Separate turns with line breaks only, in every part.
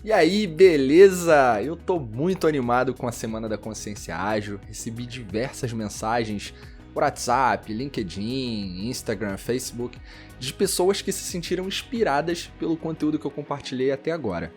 E aí, beleza? Eu tô muito animado com a Semana da Consciência Ágil, recebi diversas mensagens por WhatsApp, LinkedIn, Instagram, Facebook, de pessoas que se sentiram inspiradas pelo conteúdo que eu compartilhei até agora.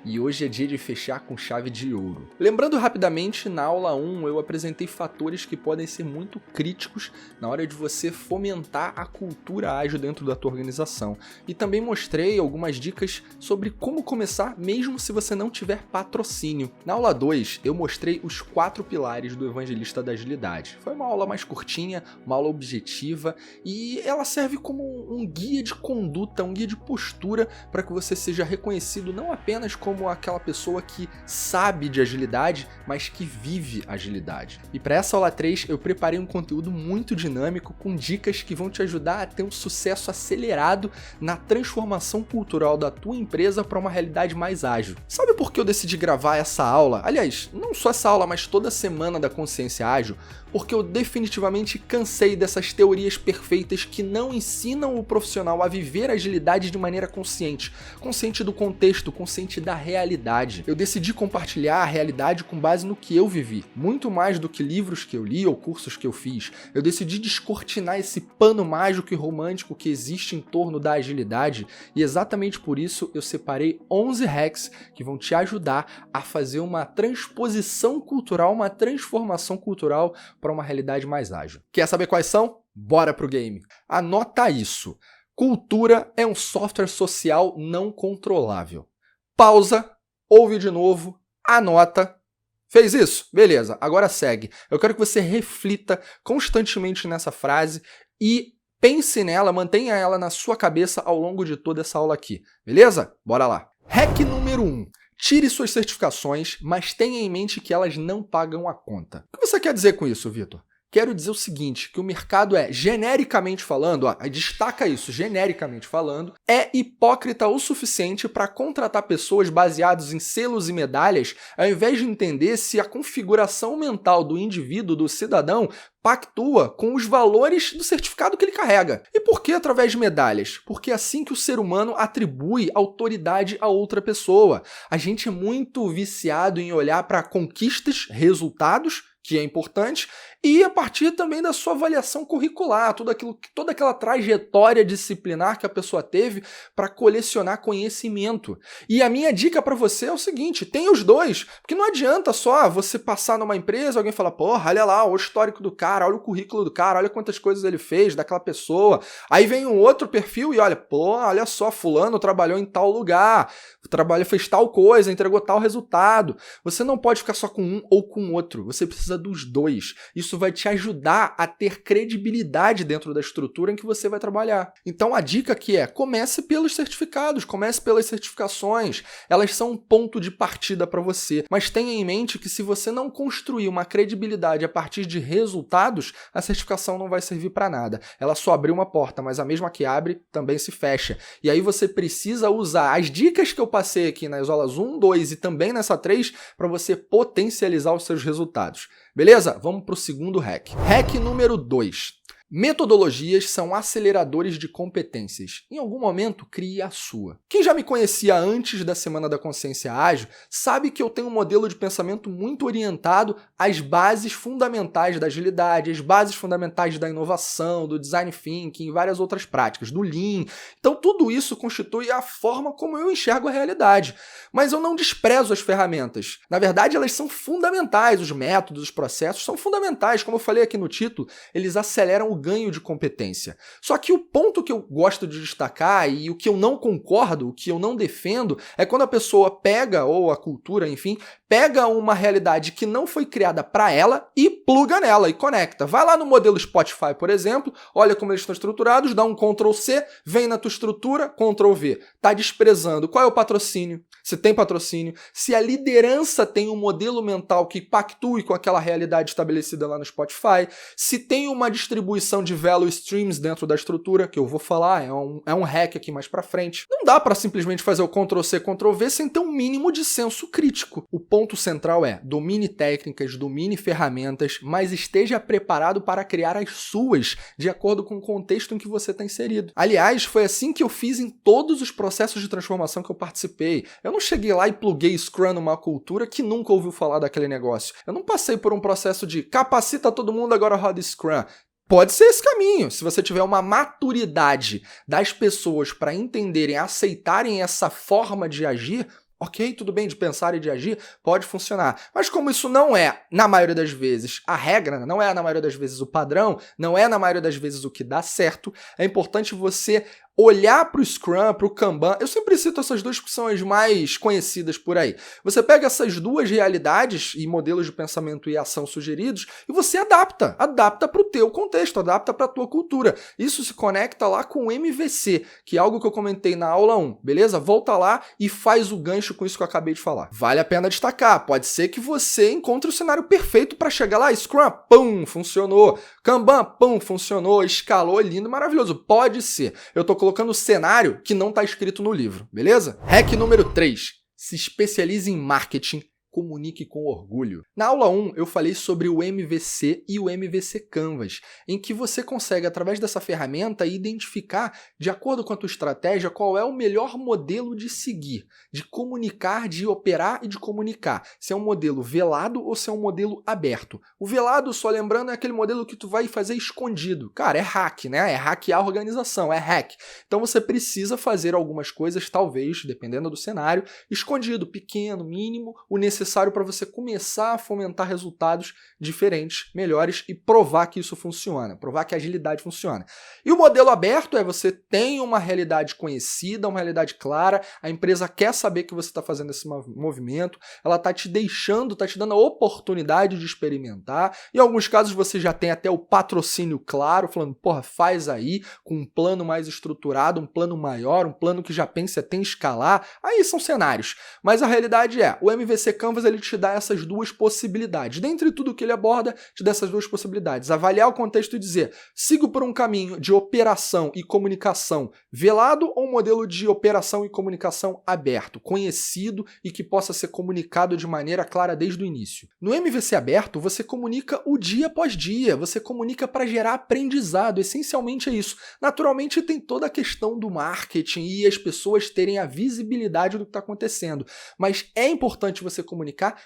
E hoje é dia de fechar com chave de ouro. Lembrando rapidamente, na aula 1 eu apresentei fatores que podem ser muito críticos na hora de você fomentar a cultura ágil dentro da tua organização. E também mostrei algumas dicas sobre como começar mesmo se você não tiver patrocínio. Na aula 2 eu mostrei os 4 pilares do Evangelista da Agilidade. Foi uma aula mais curtinha, uma aula objetiva e ela serve como um guia de conduta, um guia de postura para que você seja reconhecido não apenas como aquela pessoa que sabe de agilidade, mas que vive agilidade. E para essa aula 3 eu preparei um conteúdo muito dinâmico com dicas que vão te ajudar a ter um sucesso acelerado na transformação cultural da tua empresa para uma realidade mais ágil. Sabe por que eu decidi gravar essa aula? Aliás, não só essa aula, mas toda a Semana da Consciência Ágil, porque eu definitivamente cansei dessas teorias perfeitas que não ensinam o profissional a viver a agilidade de maneira consciente do contexto, consciente da realidade. Eu decidi compartilhar a realidade com base no que eu vivi, muito mais do que livros que eu li ou cursos que eu fiz. Eu decidi descortinar esse pano mágico e romântico que existe em torno da agilidade e exatamente por isso eu separei 11 hacks que vão te ajudar a fazer uma transposição cultural, uma transformação cultural para uma realidade mais ágil. Quer saber quais são? Bora pro game! Anota isso! Cultura é um software social não controlável. Pausa, ouve de novo, anota. Fez isso? Beleza, agora segue. Eu quero que você reflita constantemente nessa frase e pense nela, mantenha ela na sua cabeça ao longo de toda essa aula aqui. Beleza? Bora lá. Hack número 1. Tire suas certificações, mas tenha em mente que elas não pagam a conta. O que você quer dizer com isso, Vitor? Quero dizer o seguinte, que o mercado genericamente falando, destaca isso, genericamente falando, é hipócrita o suficiente para contratar pessoas baseadas em selos e medalhas, ao invés de entender se a configuração mental do indivíduo, do cidadão, pactua com os valores do certificado que ele carrega. E por que através de medalhas? Porque é assim que o ser humano atribui autoridade a outra pessoa. A gente é muito viciado em olhar para conquistas, resultados, que é importante, e a partir também da sua avaliação curricular, toda aquela trajetória disciplinar que a pessoa teve para colecionar conhecimento. E a minha dica para você é o seguinte, tenha os dois, porque não adianta só você passar numa empresa, alguém falar, porra, olha lá, o histórico do cara, olha o currículo do cara, olha quantas coisas ele fez, daquela pessoa. Aí vem um outro perfil e olha, pô, olha só, fulano trabalhou em tal lugar, fez tal coisa, entregou tal resultado. Você não pode ficar só com um ou com o outro, você precisa dos dois. Isso vai te ajudar a ter credibilidade dentro da estrutura em que você vai trabalhar. Então a dica aqui é, comece pelos certificados, comece pelas certificações. Elas são um ponto de partida para você, mas tenha em mente que se você não construir uma credibilidade a partir de resultados, a certificação não vai servir para nada. Ela só abriu uma porta, mas a mesma que abre também se fecha. E aí você precisa usar as dicas que eu passei aqui nas aulas 1, 2 e também nessa 3 para você potencializar os seus resultados. Beleza? Vamos para o segundo hack. Hack número 2. Metodologias são aceleradores de competências. Em algum momento, crie a sua. Quem já me conhecia antes da Semana da Consciência Ágil sabe que eu tenho um modelo de pensamento muito orientado às bases fundamentais da agilidade, às bases fundamentais da inovação, do design thinking e várias outras práticas, do Lean. Então, tudo isso constitui a forma como eu enxergo a realidade. Mas eu não desprezo as ferramentas. Na verdade, elas são fundamentais. Os métodos, os processos são fundamentais. Como eu falei aqui no título, eles aceleram o ganho de competência. Só que o ponto que eu gosto de destacar e o que eu não concordo, o que eu não defendo, é quando a pessoa pega, ou a cultura, enfim, pega uma realidade que não foi criada para ela e pluga nela e conecta. Vai lá no modelo Spotify, por exemplo, olha como eles estão estruturados, dá um Ctrl+C, vem na tua estrutura, Ctrl+V. Tá desprezando. Qual é o patrocínio? Se tem patrocínio, se a liderança tem um modelo mental que pactue com aquela realidade estabelecida lá no Spotify, se tem uma distribuição de value streams dentro da estrutura, que eu vou falar, é um hack aqui mais pra frente. Não dá pra simplesmente fazer o Ctrl+C, Ctrl+V sem ter um mínimo de senso crítico. O ponto central é, domine técnicas, domine ferramentas, mas esteja preparado para criar as suas, de acordo com o contexto em que você está inserido. Aliás, foi assim que eu fiz em todos os processos de transformação que eu participei. Eu Eu não cheguei lá e pluguei Scrum numa cultura que nunca ouviu falar daquele negócio. Eu não passei por um processo de capacita todo mundo, agora roda Scrum. Pode ser esse caminho, se você tiver uma maturidade das pessoas para entenderem, aceitarem essa forma de agir. Ok, tudo bem, de pensar e de agir, pode funcionar. Mas como isso não é, na maioria das vezes, a regra, não é na maioria das vezes o padrão, não é na maioria das vezes o que dá certo, é importante você olhar para o Scrum, para o Kanban. Eu sempre cito essas duas que são as mais conhecidas por aí. Você pega essas duas realidades e modelos de pensamento e ação sugeridos e você adapta para o teu contexto, adapta para a tua cultura. Isso se conecta lá com o MVC, que é algo que eu comentei na aula 1, beleza? Volta lá e faz o gancho com isso que eu acabei de falar. Vale a pena destacar, pode ser que você encontre o cenário perfeito para chegar lá, Scrum, pum, funcionou, Kanban, pum, funcionou, escalou, lindo, maravilhoso. Pode ser. Eu tô colocando o cenário que não está escrito no livro, beleza? Hack número 3. Se especialize em marketing. Comunique com orgulho. Na aula 1, eu falei sobre o MVC e o MVC Canvas, em que você consegue, através dessa ferramenta, identificar, de acordo com a tua estratégia, qual é o melhor modelo de seguir, de comunicar, de operar e de comunicar. Se é um modelo velado ou se é um modelo aberto. O velado, só lembrando, é aquele modelo que tu vai fazer escondido. Cara, é hack, né? É hackear a organização, é hack. Então você precisa fazer algumas coisas, talvez, dependendo do cenário, escondido, pequeno, mínimo, o necessário para você começar a fomentar resultados diferentes, melhores e provar que isso funciona, provar que a agilidade funciona. E o modelo aberto é você tem uma realidade conhecida, uma realidade clara, a empresa quer saber que você está fazendo esse movimento, ela está te deixando, está te dando a oportunidade de experimentar. Em alguns casos você já tem até o patrocínio claro, falando, porra, faz aí, com um plano mais estruturado, um plano maior, um plano que já pensa até em escalar. Aí são cenários. Mas a realidade é, o MVC Canvas ele te dá essas duas possibilidades. Dentre tudo que ele aborda, te dá essas duas possibilidades. Avaliar o contexto e dizer, sigo por um caminho de operação e comunicação velado ou um modelo de operação e comunicação aberto, conhecido e que possa ser comunicado de maneira clara desde o início. No MVC aberto, você comunica o dia após dia, você comunica para gerar aprendizado, essencialmente é isso. Naturalmente tem toda a questão do marketing e as pessoas terem a visibilidade do que está acontecendo, mas é importante você comunicar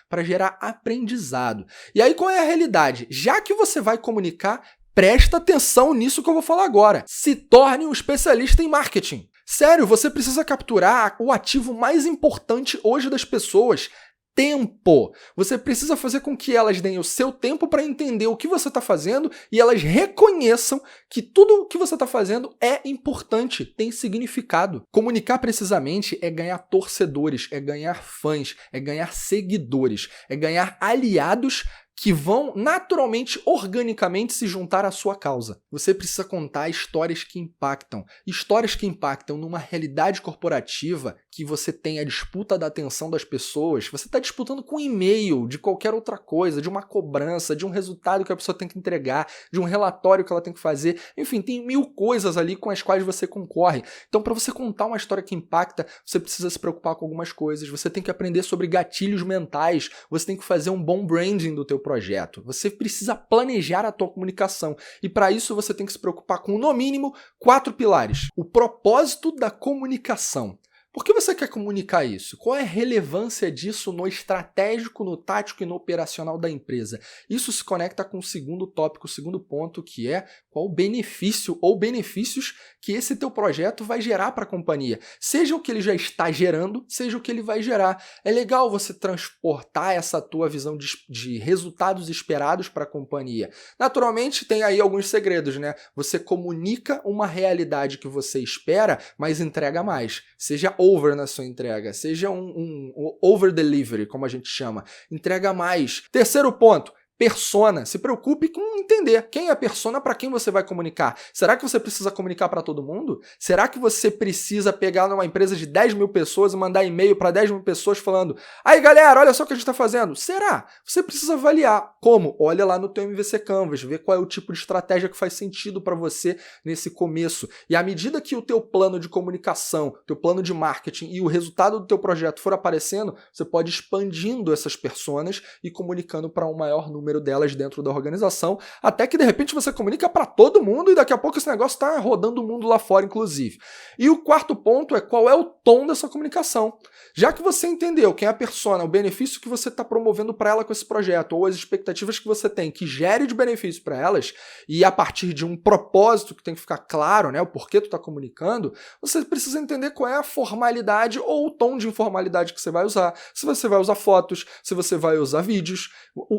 para gerar aprendizado. E aí qual é a realidade? Já que você vai comunicar, presta atenção nisso que eu vou falar agora. Se torne um especialista em marketing. Sério, você precisa capturar o ativo mais importante hoje das pessoas. Tempo. Você precisa fazer com que elas deem o seu tempo para entender o que você está fazendo e elas reconheçam que tudo o que você está fazendo é importante, tem significado. Comunicar precisamente é ganhar torcedores, é ganhar fãs, é ganhar seguidores, é ganhar aliados que vão naturalmente, organicamente se juntar à sua causa. Você precisa contar histórias que impactam numa realidade corporativa que você tem a disputa da atenção das pessoas. Você está disputando com um e-mail de qualquer outra coisa, de uma cobrança, de um resultado que a pessoa tem que entregar, de um relatório que ela tem que fazer. Enfim, tem 1000 coisas ali com as quais você concorre. Então, para você contar uma história que impacta, você precisa se preocupar com algumas coisas. Você tem que aprender sobre gatilhos mentais. Você tem que fazer um bom branding do teu projeto. Você precisa planejar a tua comunicação e para isso você tem que se preocupar com, no mínimo, 4 pilares. O propósito da comunicação. Por que você quer comunicar isso? Qual é a relevância disso no estratégico, no tático e no operacional da empresa? Isso se conecta com o segundo tópico, o segundo ponto, que é qual o benefício ou benefícios que esse teu projeto vai gerar para a companhia. Seja o que ele já está gerando, seja o que ele vai gerar. É legal você transportar essa tua visão de resultados esperados para a companhia. Naturalmente, tem aí alguns segredos, né? Você comunica uma realidade que você espera, mas entrega mais. Seja over na sua entrega, seja um over delivery, como a gente chama. Entrega mais. Terceiro ponto, persona. Se preocupe com entender quem é a persona para quem você vai comunicar. Será que você precisa comunicar para todo mundo? Será que você precisa pegar numa empresa de 10 mil pessoas e mandar e-mail para 10 mil pessoas falando aí galera, olha só o que a gente está fazendo? Será? Você precisa avaliar. Como? Olha lá no teu MVC Canvas, vê qual é o tipo de estratégia que faz sentido para você nesse começo. E à medida que o teu plano de comunicação, teu plano de marketing e o resultado do teu projeto for aparecendo, você pode ir expandindo essas personas e comunicando para um maior número número delas dentro da organização, até que de repente você comunica para todo mundo e daqui a pouco esse negócio está rodando o mundo lá fora, inclusive. E o quarto ponto é qual é o tom dessa comunicação. Já que você entendeu quem é a persona, o benefício que você está promovendo para ela com esse projeto, ou as expectativas que você tem que gere de benefício para elas, e a partir de um propósito que tem que ficar claro, né, o porquê tu está comunicando, você precisa entender qual é a formalidade ou o tom de informalidade que você vai usar. Se você vai usar fotos, se você vai usar vídeos,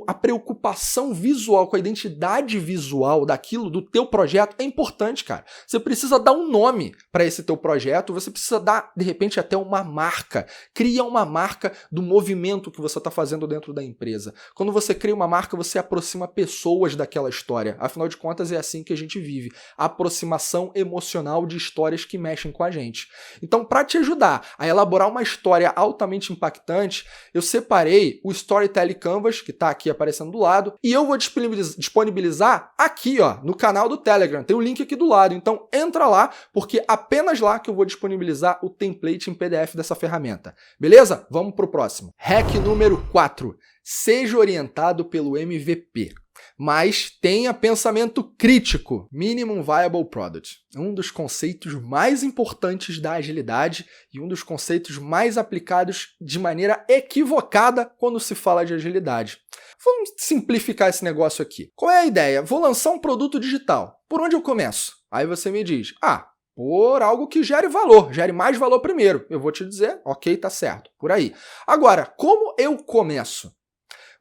a preocupação visual com a identidade visual daquilo, do teu projeto, é importante, cara. Você precisa dar um nome para esse teu projeto, você precisa dar, de repente, até uma marca. Cria uma marca do movimento que você está fazendo dentro da empresa. Quando você cria uma marca, você aproxima pessoas daquela história. Afinal de contas, é assim que a gente vive. A aproximação emocional de histórias que mexem com a gente. Então, para te ajudar a elaborar uma história altamente impactante, eu separei o Storytelling Canvas, que está aqui aparecendo do lado, e eu vou disponibilizar aqui, ó, no canal do Telegram. Tem o link aqui do lado. Então, entra lá, porque apenas lá que eu vou disponibilizar o template em PDF dessa ferramenta. Beleza? Vamos para o próximo. Hack número 4. Seja orientado pelo MVP. Mas tenha pensamento crítico, Minimum Viable Product. Um dos conceitos mais importantes da agilidade e um dos conceitos mais aplicados de maneira equivocada quando se fala de agilidade. Vamos simplificar esse negócio aqui. Qual é a ideia? Vou lançar um produto digital. Por onde eu começo? Aí você me diz, por algo que gere valor, gere mais valor primeiro. Eu vou te dizer, ok, tá certo, por aí. Agora, como eu começo?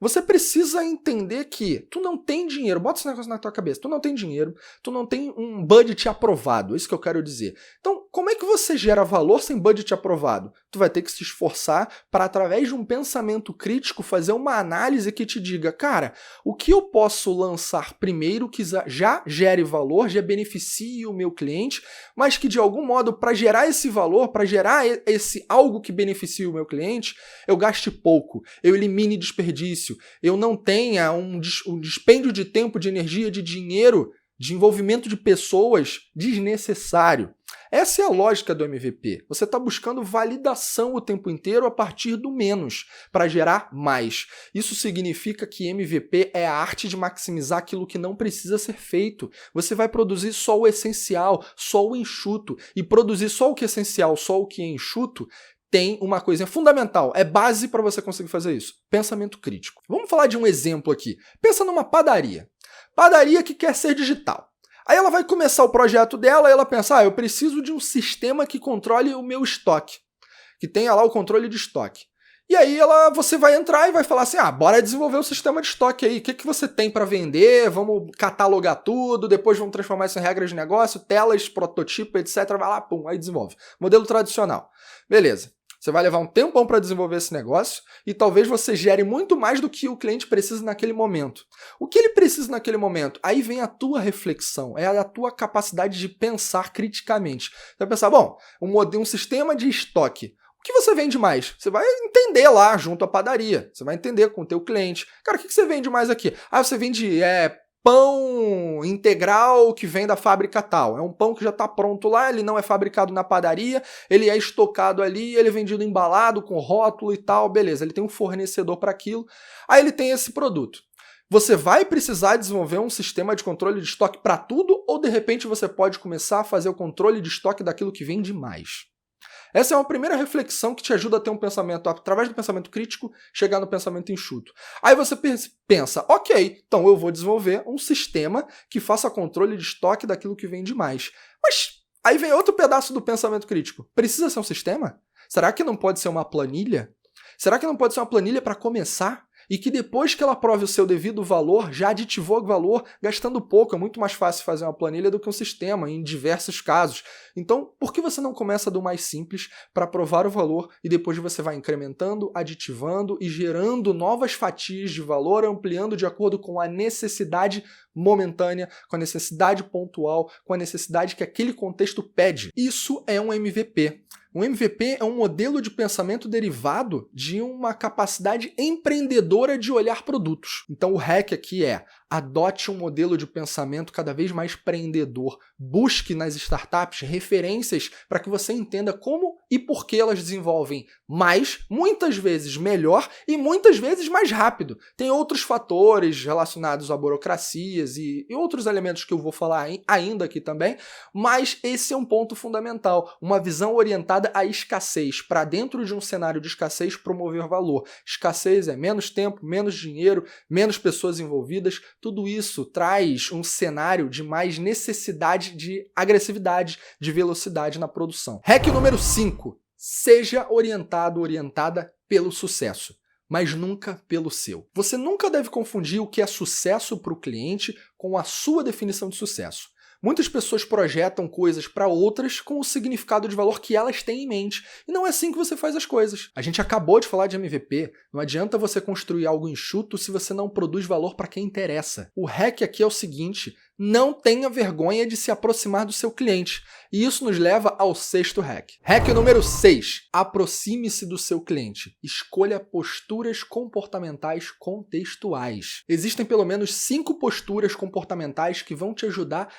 Você precisa entender que tu não tem dinheiro, bota esse negócio na tua cabeça, tu não tem dinheiro, tu não tem um budget aprovado, é isso que eu quero dizer. Então, como é que você gera valor sem budget aprovado? Tu vai ter que se esforçar para, através de um pensamento crítico, fazer uma análise que te diga, cara, o que eu posso lançar primeiro que já gere valor, já beneficie o meu cliente, mas que de algum modo, para gerar esse valor, para gerar esse algo que beneficie o meu cliente, eu gaste pouco, eu elimine desperdício, eu não tenha um dispêndio de tempo, de energia, de dinheiro, de envolvimento de pessoas desnecessário. Essa é a lógica do MVP. Você está buscando validação o tempo inteiro a partir do menos, para gerar mais. Isso significa que MVP é a arte de maximizar aquilo que não precisa ser feito. Você vai produzir só o essencial, só o enxuto. E produzir só o que é essencial, só o que é enxuto, tem uma coisa fundamental, é base para você conseguir fazer isso. Pensamento crítico. Vamos falar de um exemplo aqui. Pensa numa padaria. Padaria que quer ser digital. Aí ela vai começar o projeto dela e ela pensa, eu preciso de um sistema que controle o meu estoque, que tenha lá o controle de estoque. E aí você vai entrar e vai falar assim, bora desenvolver o sistema de estoque aí, o que você tem para vender, vamos catalogar tudo, depois vamos transformar isso em regras de negócio, telas, prototipo, etc. Vai lá, pum, aí desenvolve. Modelo tradicional. Beleza. Você vai levar um tempão para desenvolver esse negócio e talvez você gere muito mais do que o cliente precisa naquele momento. O que ele precisa naquele momento? Aí vem a tua reflexão, é a tua capacidade de pensar criticamente. Você vai pensar, um sistema de estoque. O que você vende mais? Você vai entender lá junto à padaria. Você vai entender com o teu cliente. Cara, o que você vende mais aqui? Você vende pão integral que vem da fábrica tal. É um pão que já está pronto lá, ele não é fabricado na padaria, ele é estocado ali, ele é vendido embalado, com rótulo e tal, beleza, ele tem um fornecedor para aquilo, aí ele tem esse produto. Você vai precisar desenvolver um sistema de controle de estoque para tudo ou de repente você pode começar a fazer o controle de estoque daquilo que vende mais? Essa é uma primeira reflexão que te ajuda a ter um pensamento, através do pensamento crítico, chegar no pensamento enxuto. Aí você pensa, ok, então eu vou desenvolver um sistema que faça controle de estoque daquilo que vende mais. Mas aí vem outro pedaço do pensamento crítico. Precisa ser um sistema? Será que não pode ser uma planilha? Será que não pode ser uma planilha para começar? E que depois que ela prove o seu devido valor, já aditivou o valor, gastando pouco. É muito mais fácil fazer uma planilha do que um sistema, em diversos casos. Então, por que você não começa do mais simples para provar o valor e depois você vai incrementando, aditivando e gerando novas fatias de valor, ampliando de acordo com a necessidade momentânea, com a necessidade pontual, com a necessidade que aquele contexto pede? Isso é um MVP. Um MVP é um modelo de pensamento derivado de uma capacidade empreendedora de olhar produtos. Então o hack aqui é Adote um modelo de pensamento cada vez mais empreendedor. Busque nas startups referências para que você entenda como e por que elas desenvolvem mais, muitas vezes melhor e muitas vezes mais rápido. Tem outros fatores relacionados a burocracias e outros elementos que eu vou falar ainda aqui também, mas esse é um ponto fundamental. Uma visão orientada à escassez. Para dentro de um cenário de escassez, promover valor. Escassez é menos tempo, menos dinheiro, menos pessoas envolvidas. Tudo isso traz um cenário de mais necessidade de agressividade, de velocidade na produção. Hack número 5. Seja orientada pelo sucesso, mas nunca pelo seu. Você nunca deve confundir o que é sucesso para o cliente com a sua definição de sucesso. Muitas pessoas projetam coisas para outras com o significado de valor que elas têm em mente. E não é assim que você faz as coisas. A gente acabou de falar de MVP. Não adianta você construir algo enxuto se você não produz valor para quem interessa. O hack aqui é o seguinte: não tenha vergonha de se aproximar do seu cliente. E isso nos leva ao 6º hack. Hack número 6. Aproxime-se do seu cliente. Escolha posturas comportamentais contextuais. Existem pelo menos 5 posturas comportamentais que vão te ajudar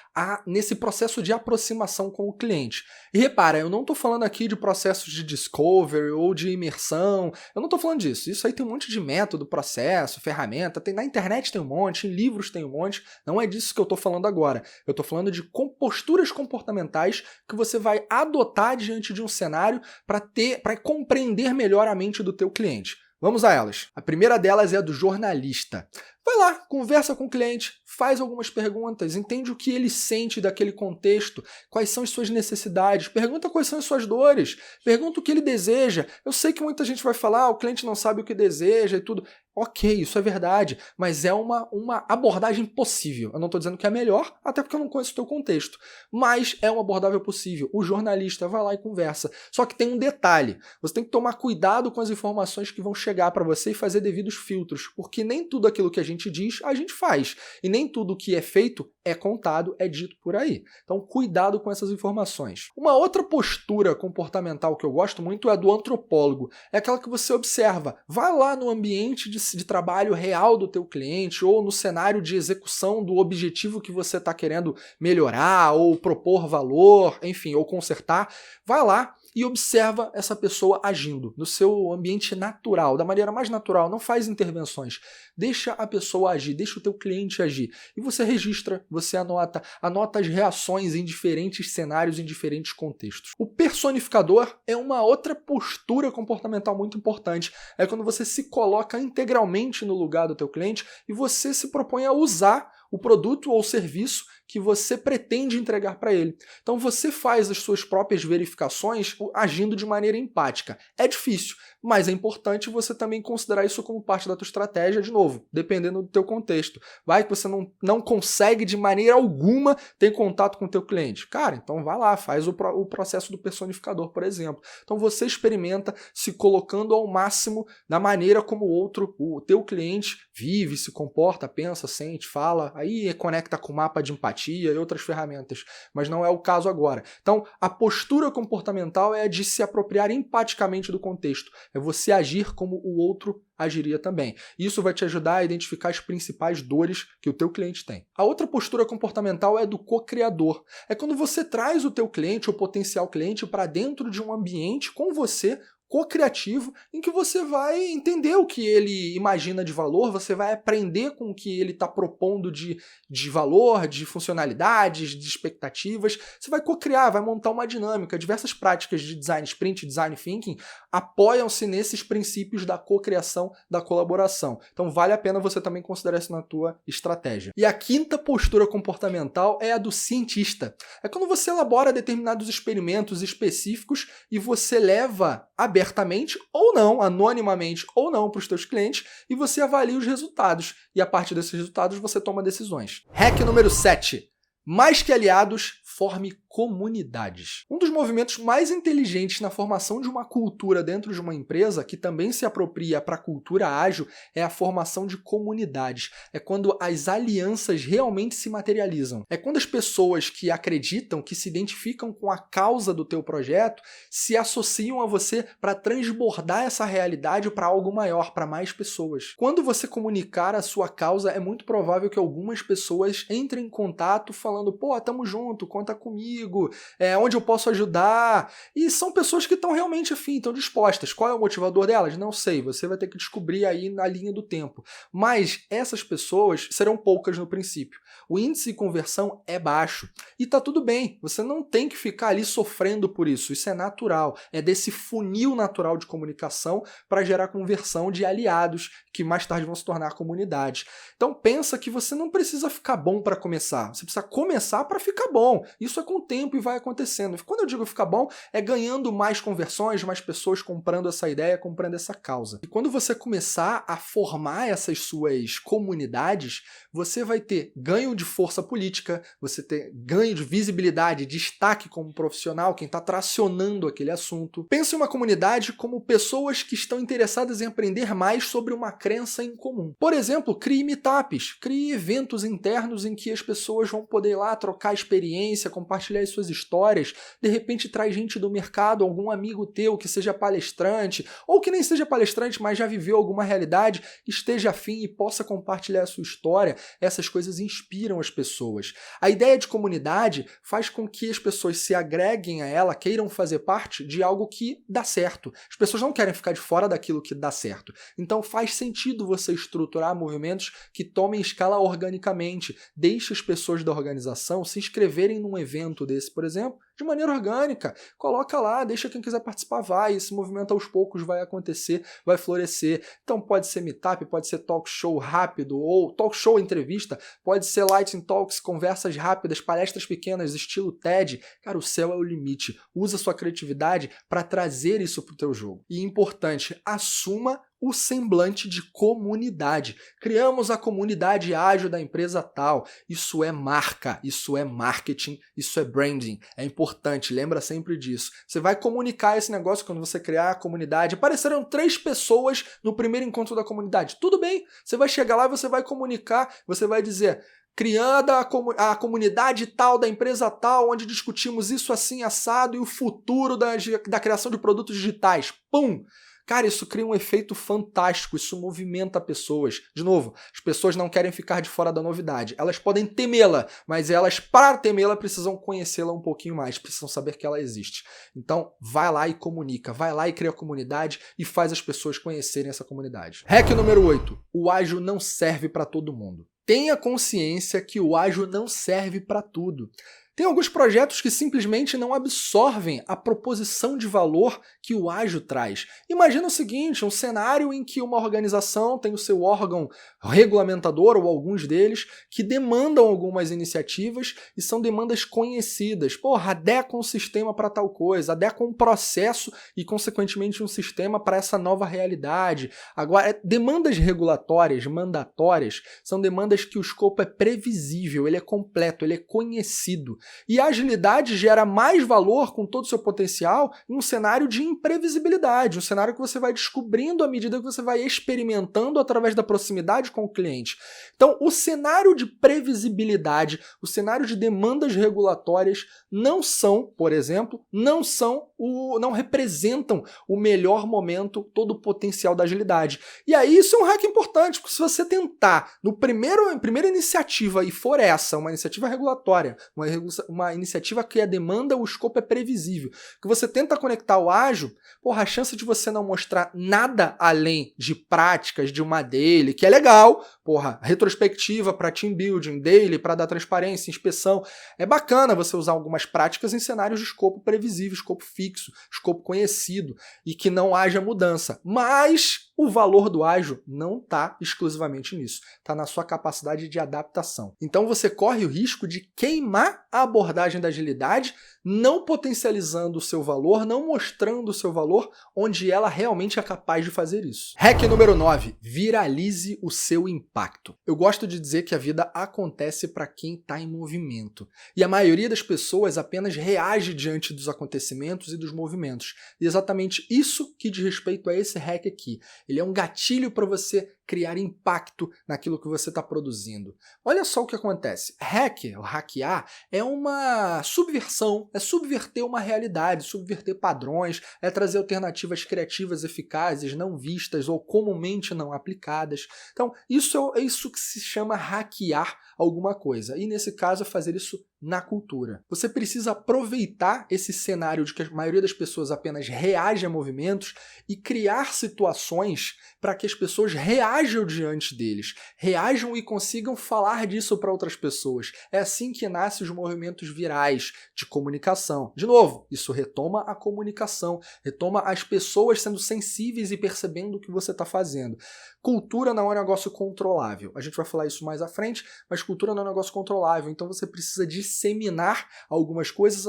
nesse processo de aproximação com o cliente. E repara, eu não estou falando aqui de processos de discovery ou de imersão. Eu não estou falando disso. Isso aí tem um monte de método, processo, ferramenta. Na internet tem um monte, em livros tem um monte. Não é disso que eu estou falando agora. Eu estou falando de posturas comportamentais que você vai adotar diante de um cenário para compreender melhor a mente do teu cliente. Vamos a elas. A primeira delas é a do jornalista. Vai lá, conversa com o cliente, faz algumas perguntas, entende o que ele sente daquele contexto, quais são as suas necessidades, pergunta quais são as suas dores, pergunta o que ele deseja. Eu sei que muita gente vai falar, o cliente não sabe o que deseja e tudo. Ok, isso é verdade, mas é uma abordagem possível. Eu não estou dizendo que é melhor, até porque eu não conheço o teu contexto, mas é uma abordável possível. O jornalista vai lá e conversa. Só que tem um detalhe, você tem que tomar cuidado com as informações que vão chegar para você e fazer devidos filtros, porque nem tudo aquilo que a gente diz, a gente faz. E nem tudo que é feito é contado, é dito por aí. Então, cuidado com essas informações. Uma outra postura comportamental que eu gosto muito é a do antropólogo. É aquela que você observa. Vai lá no ambiente de trabalho real do teu cliente ou no cenário de execução do objetivo que você está querendo melhorar ou propor valor, enfim, ou consertar. Vai lá e observa essa pessoa agindo no seu ambiente natural, da maneira mais natural. Não faz intervenções. Deixa a pessoa agir, deixa o teu cliente agir. E você registra, você anota as reações em diferentes cenários, em diferentes contextos. O personificador é uma outra postura comportamental muito importante. É quando você se coloca integralmente no lugar do teu cliente e você se propõe a usar o produto ou serviço que você pretende entregar para ele. Então você faz as suas próprias verificações agindo de maneira empática. É difícil, mas é importante você também considerar isso como parte da tua estratégia, de novo, dependendo do teu contexto. Vai que você não consegue de maneira alguma ter contato com o teu cliente. Cara, então vai lá, faz o processo do personificador, por exemplo. Então você experimenta se colocando ao máximo da maneira como o teu cliente vive, se comporta, pensa, sente, fala, aí conecta com o mapa de empatia e outras ferramentas, mas não é o caso agora. Então, a postura comportamental é de se apropriar empaticamente do contexto, é você agir como o outro agiria também. Isso vai te ajudar a identificar as principais dores que o teu cliente tem. A outra postura comportamental é do co-criador. É quando você traz o teu cliente, o potencial cliente, para dentro de um ambiente com você, co-criativo, em que você vai entender o que ele imagina de valor, você vai aprender com o que ele está propondo de valor, de funcionalidades, de expectativas. Você vai co-criar, vai montar uma dinâmica. Diversas práticas de design sprint, design thinking, apoiam-se nesses princípios da co-criação, da colaboração. Então vale a pena você também considerar isso na tua estratégia. E a quinta postura comportamental é a do cientista. É quando você elabora determinados experimentos específicos e você leva abertamente ou não, anonimamente ou não para os teus clientes e você avalia os resultados. E a partir desses resultados você toma decisões. Hack número 7. Mais que aliados, forme comunidades. Um dos movimentos mais inteligentes na formação de uma cultura dentro de uma empresa, que também se apropria para a cultura ágil, é a formação de comunidades. É quando as alianças realmente se materializam. É quando as pessoas que acreditam, que se identificam com a causa do teu projeto, se associam a você para transbordar essa realidade para algo maior, para mais pessoas. Quando você comunicar a sua causa, é muito provável que algumas pessoas entrem em contato falando, pô, tamo junto, conta comigo, onde eu posso ajudar. E são pessoas que estão realmente afim, estão dispostas. Qual é o motivador delas? Não sei, você vai ter que descobrir aí na linha do tempo. Mas essas pessoas serão poucas no princípio. O índice de conversão é baixo. E tá tudo bem, você não tem que ficar ali sofrendo por isso. Isso é natural, é desse funil natural de comunicação para gerar conversão de aliados que mais tarde vão se tornar comunidades. Então pensa que você não precisa ficar bom para começar, você precisa começar para ficar bom. Isso é com o tempo e vai acontecendo. Quando eu digo ficar bom, é ganhando mais conversões, mais pessoas comprando essa ideia, comprando essa causa. E quando você começar a formar essas suas comunidades, você vai ter ganho de força política, você ter ganho de visibilidade, destaque como profissional, quem está tracionando aquele assunto. Pense em uma comunidade como pessoas que estão interessadas em aprender mais sobre uma crença em comum. Por exemplo, crie meetups, crie eventos internos em que as pessoas vão poder ir lá trocar experiência, compartilhar as suas histórias, de repente traz gente do mercado, algum amigo teu que seja palestrante, ou que nem seja palestrante, mas já viveu alguma realidade, esteja afim e possa compartilhar a sua história. Essas coisas inspiram as pessoas. A ideia de comunidade faz com que as pessoas se agreguem a ela, queiram fazer parte de algo que dá certo. As pessoas não querem ficar de fora daquilo que dá certo. Então faz sentido você estruturar movimentos que tomem escala organicamente. Deixe as pessoas da organização se inscreverem num evento desse, por exemplo, de maneira orgânica. Coloca lá, deixa quem quiser participar, vai. Esse movimento aos poucos vai acontecer, vai florescer. Então pode ser meetup, pode ser talk show rápido, ou talk show entrevista, pode ser lightning talks, conversas rápidas, palestras pequenas, estilo TED. Cara, o céu é o limite. Usa sua criatividade para trazer isso para o teu jogo. E importante, assuma o semblante de comunidade. Criamos a comunidade ágil da empresa tal. Isso é marca, isso é marketing, isso é branding. É importante, lembra sempre disso. Você vai comunicar esse negócio quando você criar a comunidade. Apareceram 3 pessoas no primeiro encontro da comunidade. Tudo bem, você vai chegar lá e você vai comunicar, você vai dizer... Criando a comunidade tal, da empresa tal, onde discutimos isso assim, assado, e o futuro da criação de produtos digitais. Pum! Cara, isso cria um efeito fantástico, isso movimenta pessoas. De novo, as pessoas não querem ficar de fora da novidade. Elas podem temê-la, mas elas, para temê-la, precisam conhecê-la um pouquinho mais, precisam saber que ela existe. Então, vai lá e comunica, vai lá e cria a comunidade e faz as pessoas conhecerem essa comunidade. Hack número 8. O ágil não serve para todo mundo. Tenha consciência que o ágil não serve para tudo. Tem alguns projetos que simplesmente não absorvem a proposição de valor que o ágil traz. Imagina o seguinte, um cenário em que uma organização tem o seu órgão regulamentador, ou alguns deles, que demandam algumas iniciativas e são demandas conhecidas. Porra, adequa um sistema para tal coisa, adequa um processo e, consequentemente, um sistema para essa nova realidade. Agora, demandas regulatórias, mandatórias, são demandas que o escopo é previsível, ele é completo, ele é conhecido. E a agilidade gera mais valor com todo o seu potencial em um cenário de imprevisibilidade, um cenário que você vai descobrindo à medida que você vai experimentando através da proximidade com o cliente. Então, o cenário de previsibilidade, o cenário de demandas regulatórias não são, por exemplo, não representam o melhor momento, todo o potencial da agilidade. E aí isso é um hack importante, porque se você tentar, primeira iniciativa, e for essa, uma iniciativa regulatória, uma iniciativa que a demanda, o escopo é previsível, que você tenta conectar o ágil, porra, a chance de você não mostrar nada além de práticas de uma daily, que é legal, porra, retrospectiva para team building, daily para dar transparência, inspeção, é bacana você usar algumas práticas em cenários de escopo previsível, escopo fixo, escopo conhecido, e que não haja mudança, mas o valor do ágil não está exclusivamente nisso, está na sua capacidade de adaptação. Então você corre o risco de queimar a abordagem da agilidade não potencializando o seu valor, não mostrando o seu valor onde ela realmente é capaz de fazer isso. Hack número 9. Viralize o seu impacto. Eu gosto de dizer que a vida acontece para quem está em movimento. E a maioria das pessoas apenas reage diante dos acontecimentos e dos movimentos. E exatamente isso que diz respeito a esse hack aqui. Ele é um gatilho para você criar impacto naquilo que você está produzindo. Olha só o que acontece. Hack, ou hackear, é uma subversão, é subverter uma realidade, subverter padrões, é trazer alternativas criativas eficazes, não vistas ou comumente não aplicadas. Então, isso é isso que se chama hackear alguma coisa. E nesse caso, é fazer isso na cultura. Você precisa aproveitar esse cenário de que a maioria das pessoas apenas reage a movimentos e criar situações para que as pessoas reajam diante deles, reajam e consigam falar disso para outras pessoas. É assim que nascem os movimentos virais de comunicação. De novo, isso retoma a comunicação, retoma as pessoas sendo sensíveis e percebendo o que você está fazendo. Cultura não é um negócio controlável. A gente vai falar isso mais à frente, mas cultura não é um negócio controlável. Então você precisa disseminar algumas coisas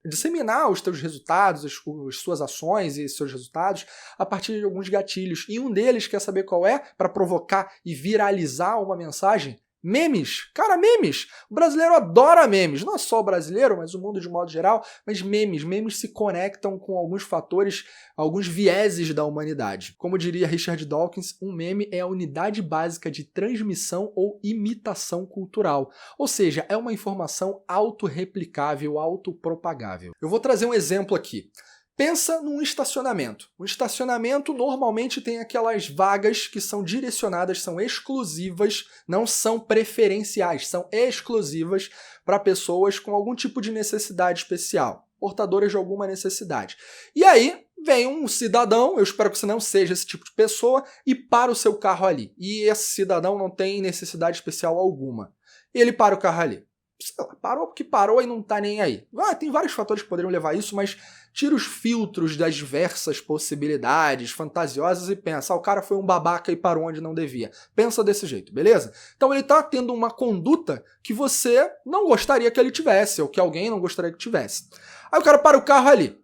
disseminar os teus resultados, as suas ações e seus resultados a partir de alguns gatilhos. E um deles, quer saber qual é? Para provocar e viralizar uma mensagem? Memes. Cara, memes. O brasileiro adora memes. Não é só o brasileiro, mas o mundo de modo geral. Mas memes. Memes se conectam com alguns fatores, alguns vieses da humanidade. Como diria Richard Dawkins, um meme é a unidade básica de transmissão ou imitação cultural. Ou seja, é uma informação autorreplicável, autopropagável. Eu vou trazer um exemplo aqui. Pensa num estacionamento. Um estacionamento normalmente tem aquelas vagas que são direcionadas, são exclusivas, não são preferenciais, são exclusivas para pessoas com algum tipo de necessidade especial, portadoras de alguma necessidade. E aí vem um cidadão, eu espero que você não seja esse tipo de pessoa, e para o seu carro ali. E esse cidadão não tem necessidade especial alguma. Ele para o carro ali. Sei lá, parou porque parou e não tá nem aí. Tem vários fatores que poderiam levar a isso, mas tira os filtros das diversas possibilidades fantasiosas e pensa, o cara foi um babaca e parou onde não devia. Pensa desse jeito, beleza? Então ele tá tendo uma conduta que você não gostaria que ele tivesse, ou que alguém não gostaria que tivesse. Aí o cara para o carro ali.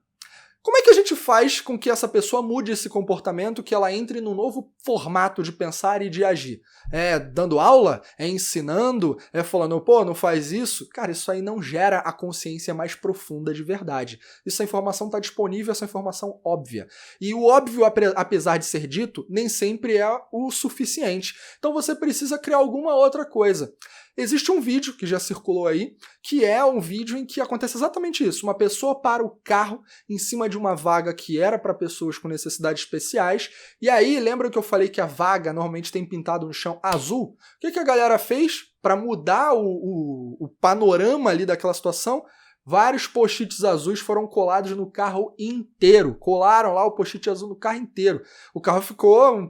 Como é que a gente faz com que essa pessoa mude esse comportamento, que ela entre num novo formato de pensar e de agir? É dando aula? É ensinando? É falando, pô, não faz isso? Cara, isso aí não gera a consciência mais profunda de verdade. Essa informação está disponível, essa informação óbvia. E o óbvio, apesar de ser dito, nem sempre é o suficiente. Então você precisa criar alguma outra coisa. Existe um vídeo que já circulou aí, que é um vídeo em que acontece exatamente isso. Uma pessoa para o carro em cima de uma vaga que era para pessoas com necessidades especiais, e aí, lembra que eu falei que a vaga normalmente tem pintado no chão azul? O que a galera fez para mudar o panorama ali daquela situação? Vários post-its azuis foram colados no carro inteiro. Colaram lá o post-it azul no carro inteiro. O carro ficou um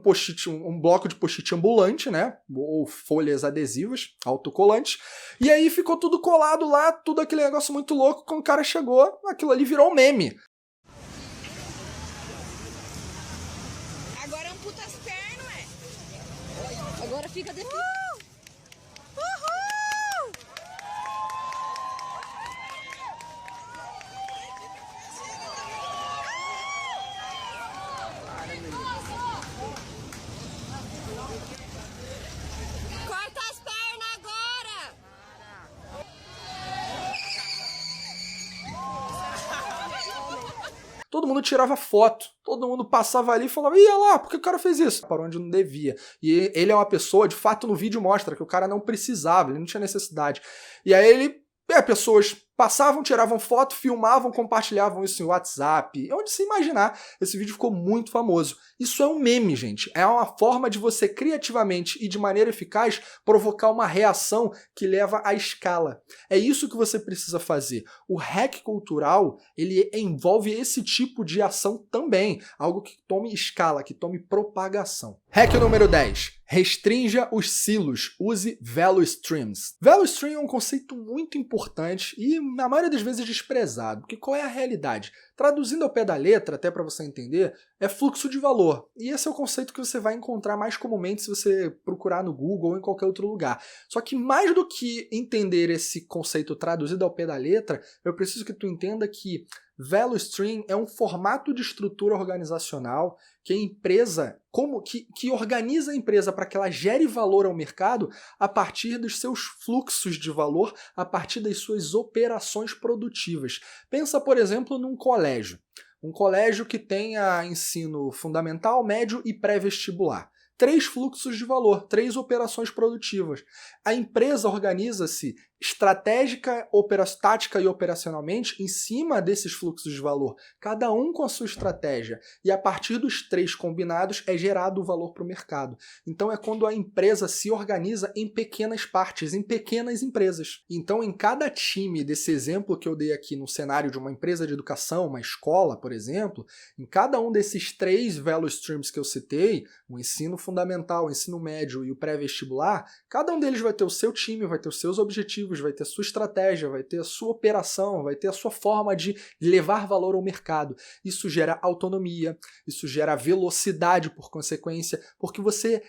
bloco de post-it ambulante, né? Ou folhas adesivas, autocolantes. E aí ficou tudo colado lá, tudo aquele negócio muito louco. Quando o cara chegou, aquilo ali virou um meme.
Agora amputa as pernas, Agora fica definido. Corta as pernas agora!
Todo mundo tirava foto, todo mundo passava ali e falava, ia lá, por que o cara fez isso? Para onde não devia. E ele é uma pessoa, de fato no vídeo mostra que o cara não precisava, ele não tinha necessidade. E aí pessoas passavam, tiravam foto, filmavam, compartilhavam isso em WhatsApp, onde se imaginar. Esse vídeo ficou muito famoso. Isso é um meme, gente. É uma forma de você criativamente e de maneira eficaz provocar uma reação que leva à escala. É isso que você precisa fazer. O hack cultural, ele envolve esse tipo de ação também. Algo que tome escala, que tome propagação. Hack número 10. Restrinja os silos. Use value streams. Value stream é um conceito muito importante e na maioria das vezes desprezado. Porque qual é a realidade? Traduzindo ao pé da letra, até para você entender, é fluxo de valor. E esse é o conceito que você vai encontrar mais comumente se você procurar no Google ou em qualquer outro lugar. Só que mais do que entender esse conceito traduzido ao pé da letra, eu preciso que tu entenda que Value Stream é um formato de estrutura organizacional que a empresa, que organiza a empresa para que ela gere valor ao mercado a partir dos seus fluxos de valor, a partir das suas operações produtivas. Pensa, por exemplo, num colégio. Um colégio que tenha ensino fundamental, médio e pré-vestibular. 3 fluxos de valor, 3 operações produtivas. A empresa organiza-se estratégica, tática e operacionalmente em cima desses fluxos de valor, cada um com a sua estratégia. E a partir dos 3 combinados é gerado o valor para o mercado. Então é quando a empresa se organiza em pequenas partes, em pequenas empresas. Então em cada time desse exemplo que eu dei aqui no cenário de uma empresa de educação, uma escola, por exemplo, em cada um desses 3 value streams que eu citei, o ensino fundamental, o ensino médio e o pré-vestibular, cada um deles vai ter o seu time, vai ter os seus objetivos, vai ter a sua estratégia, vai ter a sua operação, vai ter a sua forma de levar valor ao mercado. Isso gera autonomia, isso gera velocidade por consequência, porque você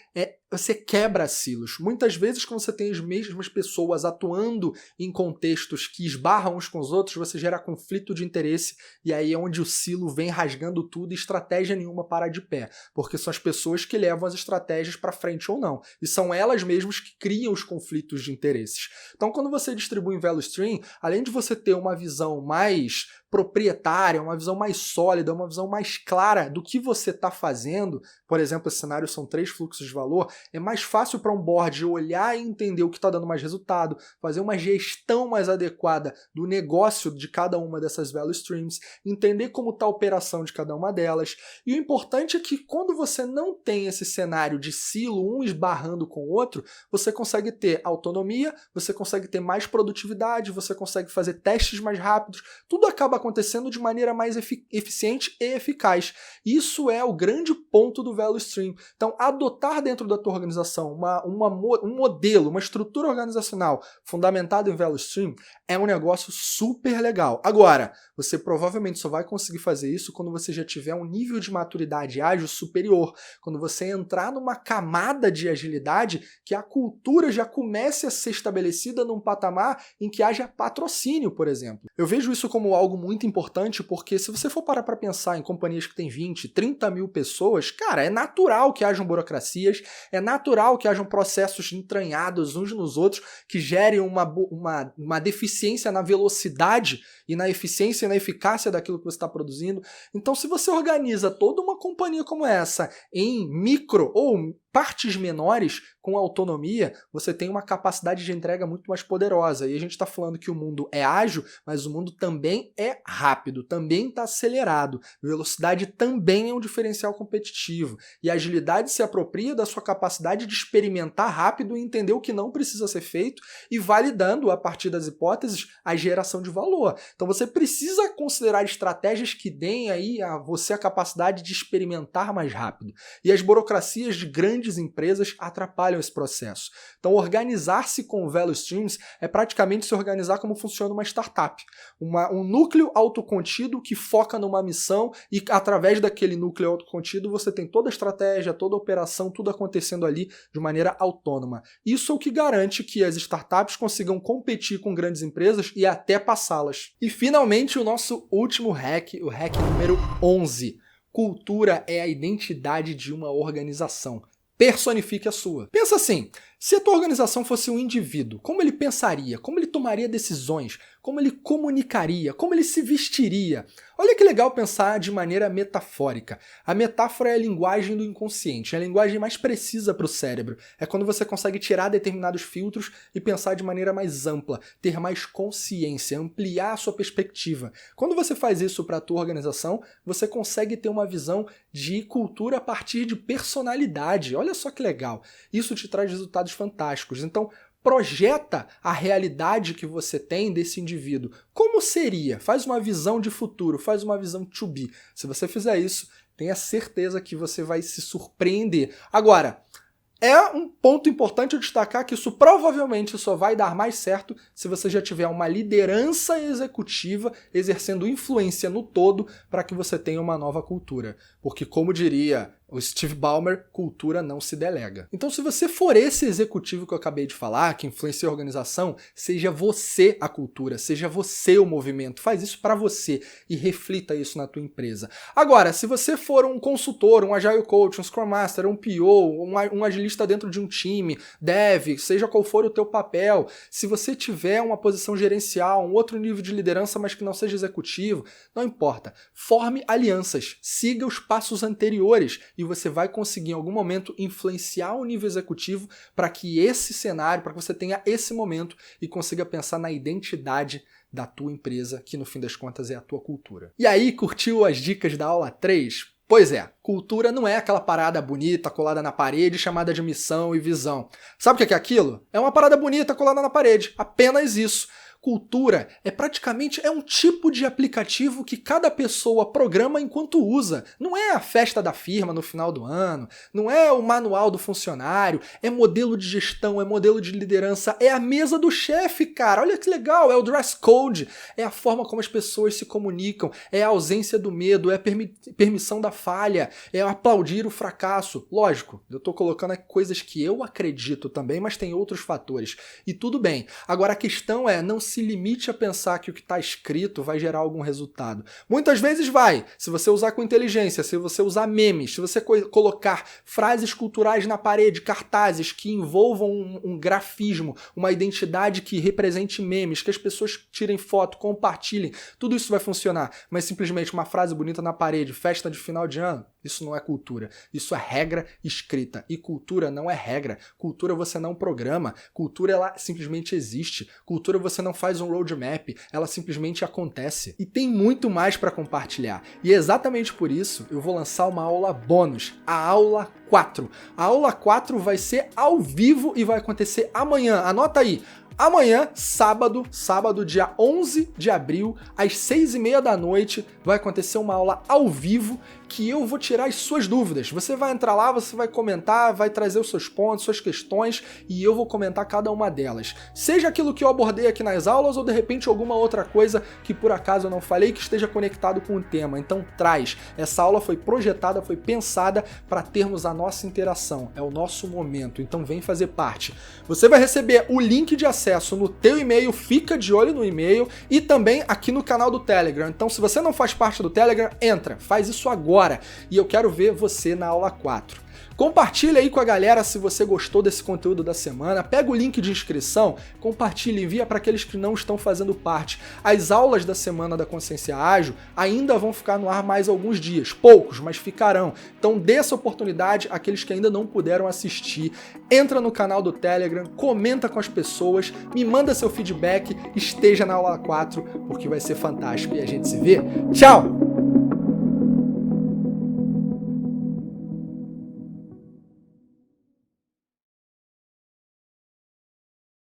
quebra silos. Muitas vezes, quando você tem as mesmas pessoas atuando em contextos que esbarram uns com os outros, você gera conflito de interesse e aí é onde o silo vem rasgando tudo e estratégia nenhuma para de pé, porque são as pessoas que levam as estratégias para frente ou não, e são elas mesmas que criam os conflitos de interesses. Então, quando você distribui em Value Stream, além de você ter uma visão mais proprietária, uma visão mais sólida, uma visão mais clara do que você está fazendo, por exemplo, esse cenário são 3 fluxos de valor, é mais fácil para um board olhar e entender o que está dando mais resultado, fazer uma gestão mais adequada do negócio de cada uma dessas value streams, entender como está a operação de cada uma delas. E o importante é que quando você não tem esse cenário de silo, um esbarrando com o outro, você consegue ter autonomia, você consegue ter mais produtividade, você consegue fazer testes mais rápidos, tudo acaba acontecendo de maneira mais eficiente e eficaz. Isso é o grande ponto do Value Stream. Então, adotar dentro da tua organização um modelo, uma estrutura organizacional fundamentada em Value Stream é um negócio super legal. Agora, você provavelmente só vai conseguir fazer isso quando você já tiver um nível de maturidade ágil superior, quando você entrar numa camada de agilidade que a cultura já comece a ser estabelecida num patamar em que haja patrocínio, por exemplo. Eu vejo isso como algo muito importante porque se você for parar para pensar em companhias que têm 20, 30 mil pessoas, cara, é natural que hajam burocracias, é natural que hajam processos entranhados uns nos outros que gerem uma deficiência na velocidade e na eficiência e na eficácia daquilo que você está produzindo. Então, se você organiza toda uma companhia como essa em micro ou partes menores, com autonomia, você tem uma capacidade de entrega muito mais poderosa. E a gente está falando que o mundo é ágil, mas o mundo também é rápido, também está acelerado. Velocidade também é um diferencial competitivo. E a agilidade se apropria da sua capacidade de experimentar rápido e entender o que não precisa ser feito e validando, a partir das hipóteses, a geração de valor. Então você precisa considerar estratégias que deem aí a você a capacidade de experimentar mais rápido. E as burocracias de grandes empresas atrapalham esse processo. Então, organizar-se com value streams é praticamente se organizar como funciona uma startup. Um núcleo autocontido que foca numa missão e através daquele núcleo autocontido você tem toda a estratégia, toda a operação, tudo acontecendo ali de maneira autônoma. Isso é o que garante que as startups consigam competir com grandes empresas e até passá-las. E finalmente o nosso último hack, o hack número 11. Cultura é a identidade de uma organização. Personifique a sua. Pensa assim, se a tua organização fosse um indivíduo, como ele pensaria, como ele tomaria decisões, como ele comunicaria, como ele se vestiria? Olha que legal pensar de maneira metafórica. A metáfora é a linguagem do inconsciente, é a linguagem mais precisa para o cérebro. É quando você consegue tirar determinados filtros e pensar de maneira mais ampla, ter mais consciência, ampliar a sua perspectiva. Quando você faz isso para a tua organização, você consegue ter uma visão de cultura a partir de personalidade. Olha só que legal. Isso te traz resultados fantásticos. Então, projeta a realidade que você tem desse indivíduo. Como seria? Faz uma visão de futuro, faz uma visão to be. Se você fizer isso, tenha certeza que você vai se surpreender. Agora, É um ponto importante eu destacar que isso provavelmente só vai dar mais certo se você já tiver uma liderança executiva exercendo influência no todo para que você tenha uma nova cultura. Porque, como diria o Steve Ballmer, cultura não se delega. Então, se você for esse executivo que eu acabei de falar, que influencia a organização, seja você a cultura, seja você o movimento. Faz isso para você e reflita isso na tua empresa. Agora, se você for um consultor, um Agile Coach, um Scrum Master, um PO, um agilista dentro de um time, dev, seja qual for o teu papel, se você tiver uma posição gerencial, um outro nível de liderança, mas que não seja executivo, não importa. Forme alianças, siga os passos anteriores e você vai conseguir em algum momento influenciar o nível executivo para que esse cenário, para que você tenha esse momento e consiga pensar na identidade da tua empresa, que no fim das contas é a tua cultura. E aí, curtiu as dicas da aula 3? Pois é, cultura não é aquela parada bonita colada na parede chamada de missão e visão. Sabe o que é aquilo? É uma parada bonita colada na parede, apenas isso. Cultura praticamente um tipo de aplicativo que cada pessoa programa enquanto usa. Não é a festa da firma no final do ano, não é o manual do funcionário, é modelo de gestão, é modelo de liderança, é a mesa do chefe, cara. Olha que legal, é o dress code, é a forma como as pessoas se comunicam, é a ausência do medo, é a permissão da falha, é aplaudir o fracasso. Lógico, eu tô colocando aqui coisas que eu acredito também, mas tem outros fatores. E tudo bem. Agora a questão não se limite a pensar que o que está escrito vai gerar algum resultado. Muitas vezes vai, se você usar com inteligência, se você usar memes, se você colocar frases culturais na parede, cartazes que envolvam um grafismo, uma identidade que represente memes, que as pessoas tirem foto, compartilhem, tudo isso vai funcionar. Mas simplesmente uma frase bonita na parede, festa de final de ano, isso não é cultura. Isso é regra escrita. E cultura não é regra. Cultura você não programa. Cultura ela simplesmente existe. Cultura você não faz um roadmap. Ela simplesmente acontece. E tem muito mais para compartilhar. E exatamente por isso eu vou lançar uma aula bônus. A aula 4. A aula 4 vai ser ao vivo e vai acontecer amanhã. Anota aí. Amanhã, sábado, dia 11 de abril, às 6h30 da noite, vai acontecer uma aula ao vivo que eu vou tirar as suas dúvidas. Você vai entrar lá, você vai comentar, vai trazer os seus pontos, suas questões e eu vou comentar cada uma delas. Seja aquilo que eu abordei aqui nas aulas ou de repente alguma outra coisa que por acaso eu não falei que esteja conectado com o tema. Então traz. Essa aula foi projetada, foi pensada para termos a nossa interação. É o nosso momento. Então vem fazer parte. Você vai receber o link de acesso no teu e-mail, fica de olho no e-mail e também aqui no canal do Telegram. Então se você não faz parte do Telegram, entra, faz isso agora. E eu quero ver você na aula 4. Compartilha aí com a galera se você gostou desse conteúdo da semana, pega o link de inscrição, compartilha e envia para aqueles que não estão fazendo parte. As aulas da Semana da Consciência Ágil ainda vão ficar no ar mais alguns dias, poucos, mas ficarão. Então dê essa oportunidade àqueles que ainda não puderam assistir. Entra no canal do Telegram, comenta com as pessoas, me manda seu feedback, esteja na aula 4, porque vai ser fantástico e a gente se vê. Tchau!